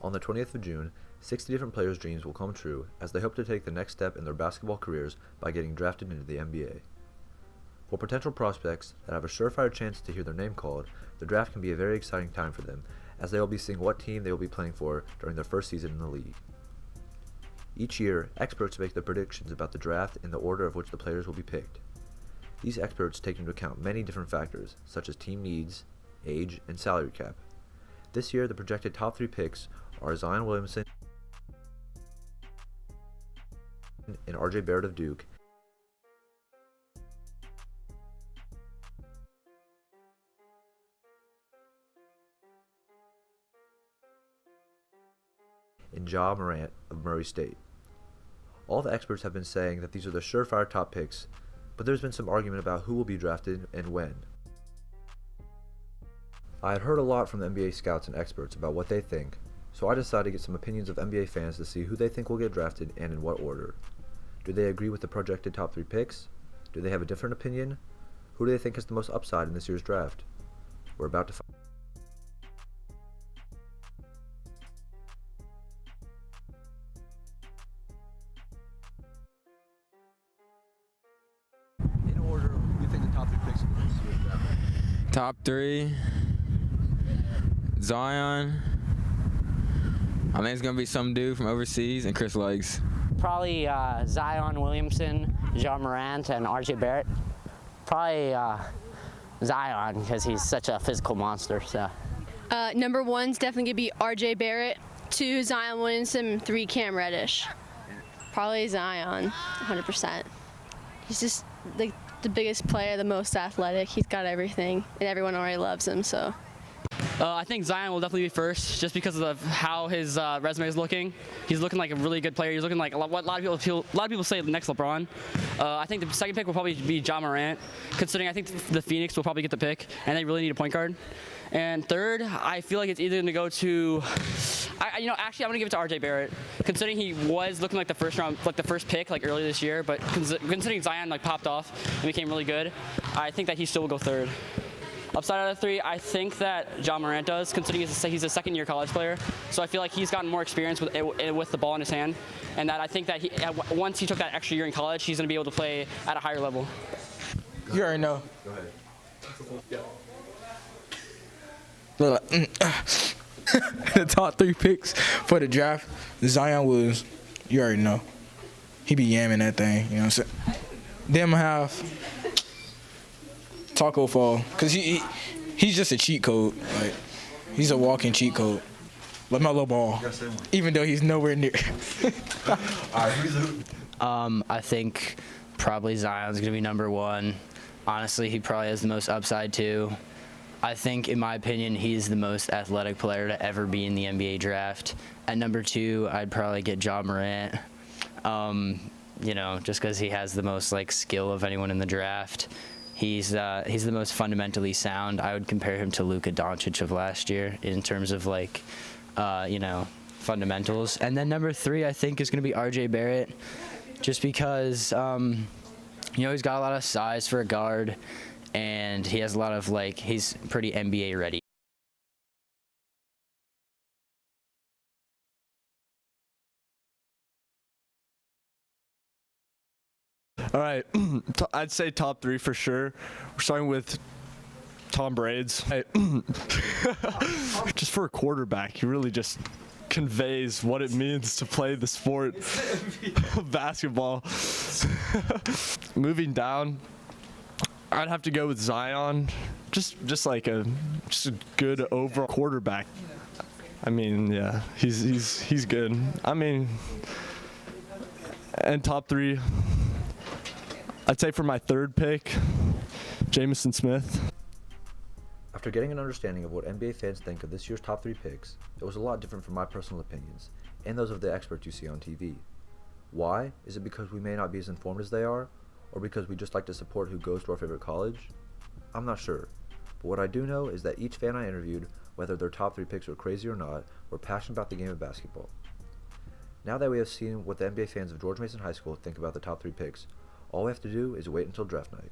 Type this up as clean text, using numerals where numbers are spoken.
On the 20th of June, 60 different players' dreams will come true as they hope to take the next step in their basketball careers by getting drafted into the NBA. For potential prospects that have a surefire chance to hear their name called, the draft can be a very exciting time for them, as they will be seeing what team they will be playing for during their first season in the league. Each year, experts make their predictions about the draft in the order of which the players will be picked. These experts take into account many different factors, such as team needs, age, and salary cap. This year, the projected top 3 picks are Zion Williamson and RJ Barrett of Duke, and Ja Morant of Murray State. All the experts have been saying that these are the surefire top picks, but there's been some argument about who will be drafted and when. I had heard a lot from the NBA scouts and experts about what they think, so I decided to get some opinions of NBA fans to see who they think will get drafted and in what order. Do they agree with the projected top 3 picks? Do they have a different opinion? Who do they think has the most upside in this year's draft? We're about to find. In order, who do you think the top 3 picks in this year's draft? Top 3, Zion. I think it's going to be some dude from overseas, and Chris Legs. Probably Zion Williamson, Ja Morant, and RJ Barrett. Probably Zion, because he's such a physical monster. So. Number 1's definitely going to be RJ Barrett, 2 Zion Williamson, 3 Cam Reddish. Probably Zion, 100%. He's just like the biggest player, the most athletic. He's got everything, and everyone already loves him. So. I think Zion will definitely be first, just because of how his resume is looking. He's looking like a really good player. He's looking like what a lot of people say the next LeBron. I think the second pick will probably be Ja Morant, considering I think the Phoenix will probably get the pick, and they really need a point guard. And third, I feel like it's either going to go to, actually I'm going to give it to RJ Barrett, considering he was looking like the first round, like the first pick, like earlier this year. But considering Zion like popped off and became really good, I think that he still will go third. Upside out of 3, I think that Ja Morant does, considering he's a second-year college player. So I feel like he's gotten more experience with the ball in his hand, and that I think that once he took that extra year in college, he's going to be able to play at a higher level. You already know. Go ahead. Yeah. The top 3 picks for the draft, Zion Williams. You already know. He be yamming that thing, you know what I'm saying? Then I'm going to have Taco Fall, because he's just a cheat code. Like, he's a walking cheat code. LaMelo Ball, even though he's nowhere near. I think probably Zion's going to be number 1. Honestly, he probably has the most upside too. I think, in my opinion, he's the most athletic player to ever be in the NBA draft. At number 2, I'd probably get Ja Morant. Just because he has the most skill of anyone in the draft. He's the most fundamentally sound. I would compare him to Luka Doncic of last year in terms of fundamentals. And then number 3, I think, is going to be RJ Barrett, just because he's got a lot of size for a guard, and he has a lot of he's pretty NBA ready. All right, I'd say top 3 for sure. We're starting with Tom Braids. Just for a quarterback, he really just conveys what it means to play the sport of basketball. Moving down, I'd have to go with Zion. Just a good overall quarterback. I mean, yeah, he's good. I mean, and top 3. I'd say for my 3rd pick, Jamison Smith. After getting an understanding of what NBA fans think of this year's top 3 picks, it was a lot different from my personal opinions, and those of the experts you see on TV. Why? Is it because we may not be as informed as they are, or because we just like to support who goes to our favorite college? I'm not sure, but what I do know is that each fan I interviewed, whether their top 3 picks were crazy or not, were passionate about the game of basketball. Now that we have seen what the NBA fans of George Mason High School think about the top 3 picks, all we have to do is wait until draft night.